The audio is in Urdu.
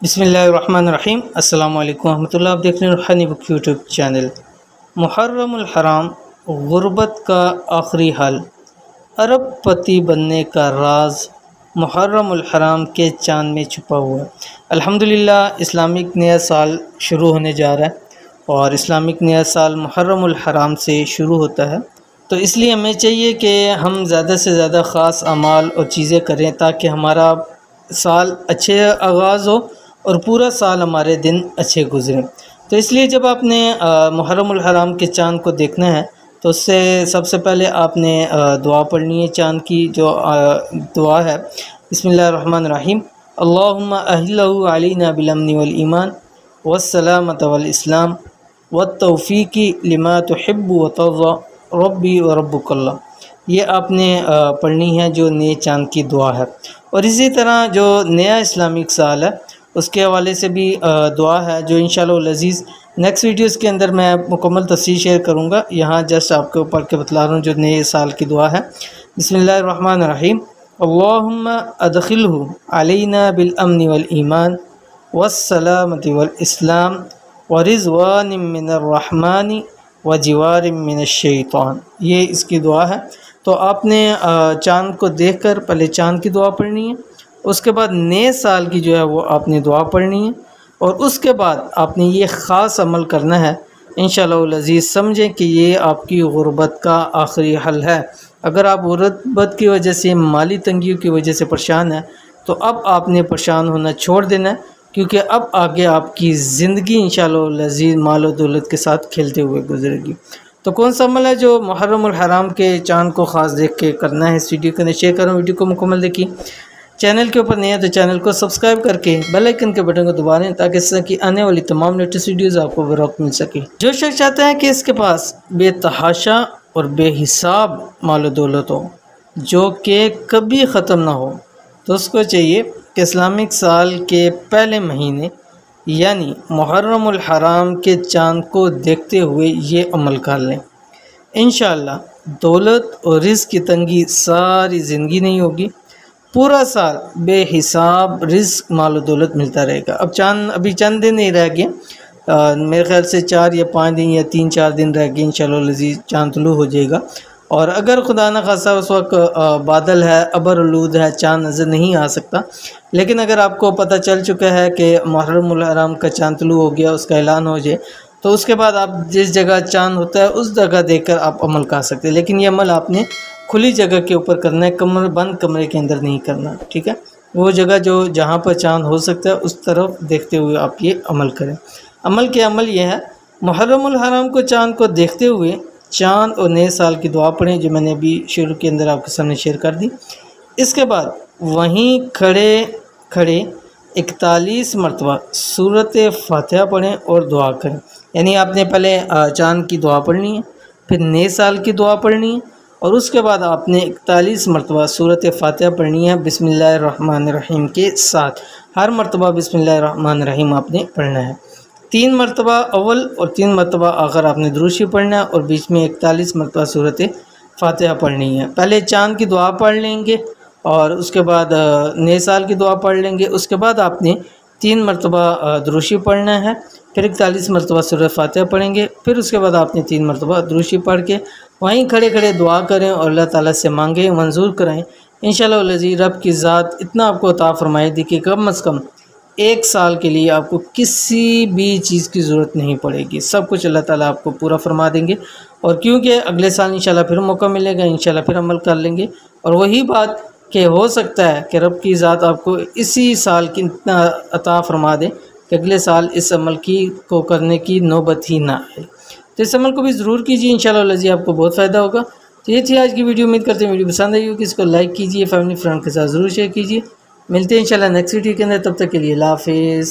بسم اللہ الرحمن الرحیم۔ السلام علیکم ورحمۃ اللہ۔ آپ دیکھ رہے ہیں روحانی بک یوٹیوب چینل۔ محرم الحرام، غربت کا آخری حل، ارب پتی بننے کا راز محرم الحرام کے چاند میں چھپا ہوا ہے۔ الحمدللہ اسلامک نیا سال شروع ہونے جا رہا ہے اور اسلامک نیا سال محرم الحرام سے شروع ہوتا ہے، تو اس لیے ہمیں چاہیے کہ ہم زیادہ سے زیادہ خاص اعمال اور چیزیں کریں تاکہ ہمارا سال اچھے آغاز ہو اور پورا سال ہمارے دن اچھے گزریں۔ تو اس لیے جب آپ نے محرم الحرام کے چاند کو دیکھنا ہے تو اس سے سب سے پہلے آپ نے دعا پڑھنی ہے۔ چاند کی جو دعا ہے، بسم اللہ الرحمن الرحیم، اللہم اہلہ علینا بالامن والایمان والسلامۃ والاسلام والتوفیق لما تحب وترضى ربی و ربک اللہ۔ یہ آپ نے پڑھنی ہے جو نئے چاند کی دعا ہے۔ اور اسی طرح جو نیا اسلامک سال ہے اس کے حوالے سے بھی دعا ہے جو انشاءاللہ العزیز نیکسٹ ویڈیوز کے اندر میں مکمل تفصیل شیئر کروں گا۔ یہاں جسٹ آپ کے اوپر کے بتلا رہا ہوں جو نئے سال کی دعا ہے۔ بسم اللہ الرحمن الرحیم، اللہم ادخلہ علینا بالامن والایمان والسلامۃ والاسلام ورضوان من الرحمن وجوار من الشیطان۔ یہ اس کی دعا ہے۔ تو آپ نے چاند کو دیکھ کر پہلے چاند کی دعا پڑھنی ہے، اس کے بعد نئے سال کی جو ہے وہ آپ نے دعا پڑھنی ہے، اور اس کے بعد آپ نے یہ خاص عمل کرنا ہے۔ انشاءاللہ العزیز سمجھیں کہ یہ آپ کی غربت کا آخری حل ہے۔ اگر آپ غربت کی وجہ سے، مالی تنگیوں کی وجہ سے پریشان ہیں تو اب آپ نے پریشان ہونا چھوڑ دینا ہے، کیونکہ اب آگے آپ کی زندگی انشاءاللہ العزیز مال و دولت کے ساتھ کھیلتے ہوئے گزرے گی۔ تو کون سا عمل ہے جو محرم الحرام کے چاند کو خاص دیکھ کے کرنا ہے؟ اس ویڈیو کو شیئر کروں، ویڈیو کو مکمل دیکھیں۔ چینل کے اوپر نہیں ہے تو چینل کو سبسکرائب کر کے بیل آئیکن کے بٹن کو دبا دیں تاکہ اس طرح کی آنے والی تمام لیٹسٹ ویڈیوز آپ کو بروقت مل سکے۔ جو شخص چاہتا ہے کہ اس کے پاس بے تحاشا اور بے حساب مال و دولت ہو جو کہ کبھی ختم نہ ہو، تو اس کو چاہیے کہ اسلامک سال کے پہلے مہینے یعنی محرم الحرام کے چاند کو دیکھتے ہوئے یہ عمل کر لیں۔ انشاءاللہ دولت اور رزق کی تنگی ساری زندگی نہیں ہوگی، پورا سال بے حساب رزق مال و دولت ملتا رہے گا۔ ابھی چند دن نہیں رہ گئے، میرے خیال سے 4 یا 5 دن یا 3-4 دن رہ گئے، انشاءاللہ العزیز چاند طلوع ہو جائے گا۔ اور اگر خدا نہ خواستہ اس وقت بادل ہے، ابر آلود ہے، چاند نظر نہیں آ سکتا، لیکن اگر آپ کو پتہ چل چکا ہے کہ محرم الحرام کا چاند طلوع ہو گیا، اس کا اعلان ہو جائے، تو اس کے بعد آپ جس جگہ چاند ہوتا ہے اس جگہ دیکھ کر آپ عمل کر سکتے ہیں، لیکن یہ عمل آپ نے کھلی جگہ کے اوپر کرنا ہے، بند کمرے کے اندر نہیں کرنا، ٹھیک ہے؟ وہ جگہ جہاں پر چاند ہو سکتا ہے اس طرف دیکھتے ہوئے آپ یہ عمل کریں۔ عمل یہ ہے، محرم الحرام کو چاند کو دیکھتے ہوئے چاند اور نئے سال کی دعا پڑھیں جو میں نے ابھی شروع کے اندر آپ کے سامنے شیئر کر دی۔ اس کے بعد وہیں کھڑے 41 مرتبہ سورۃ فاتحہ پڑھیں اور دعا کریں۔ یعنی آپ نے پہلے چاند کی دعا پڑھنی ہے، پھر نئے سال کی دعا پڑھنی ہے، اور اس کے بعد آپ نے 41 مرتبہ سورۃ فاتحہ پڑھنی ہے بسم اللہ الرحمن الرحیم کے ساتھ۔ ہر مرتبہ بسم اللہ الرحمن الرحیم آپ نے پڑھنا ہے۔ 3 مرتبہ اول اور 3 مرتبہ آخر آپ نے درود شریف پڑھنا ہے، اور بیچ میں 41 مرتبہ سورۃ فاتحہ پڑھنی ہے۔ پہلے چاند کی دعا پڑھ لیں گے اور اس کے بعد نئے سال کی دعا پڑھ لیں گے، اس کے بعد آپ نے 3 مرتبہ درود شریف پڑھنا ہے، پھر 41 مرتبہ سورۃ فاتحہ پڑھیں گے، پھر اس کے بعد آپ نے 3 مرتبہ درود شریف پڑھ کے وہیں کھڑے دعا کریں اور اللہ تعالیٰ سے مانگیں، منظور کریں۔ انشاءاللہ العزیز رب کی ذات اتنا آپ کو عطا فرمائے دی کہ کم از کم 1 سال کے لیے آپ کو کسی بھی چیز کی ضرورت نہیں پڑے گی، سب کچھ اللہ تعالیٰ آپ کو پورا فرما دیں گے۔ اور کیونکہ اگلے سال انشاءاللہ پھر موقع ملے گا، انشاءاللہ پھر عمل کر لیں گے، اور وہی بات کہ ہو سکتا ہے کہ رب کی ذات آپ کو اسی سال کی اتنا عطا فرما دے کہ اگلے سال اس عمل کو کرنے کی نوبت ہی نہ آئے۔ تو اس عمل کو بھی ضرور کیجیے، انشاءاللہ العزیز آپ کو بہت فائدہ ہوگا۔ تو یہ تھی آج کی ویڈیو، امید کرتے ہیں ویڈیو پسند آئی ہوگی، اس کو لائک کیجیے، فیملی فرینڈ کے ساتھ ضرور شیئر کیجیے۔ ملتے ہیں انشاءاللہ نیکسٹ ویڈیو کے اندر، تب تک کے لیے اللہ حافظ۔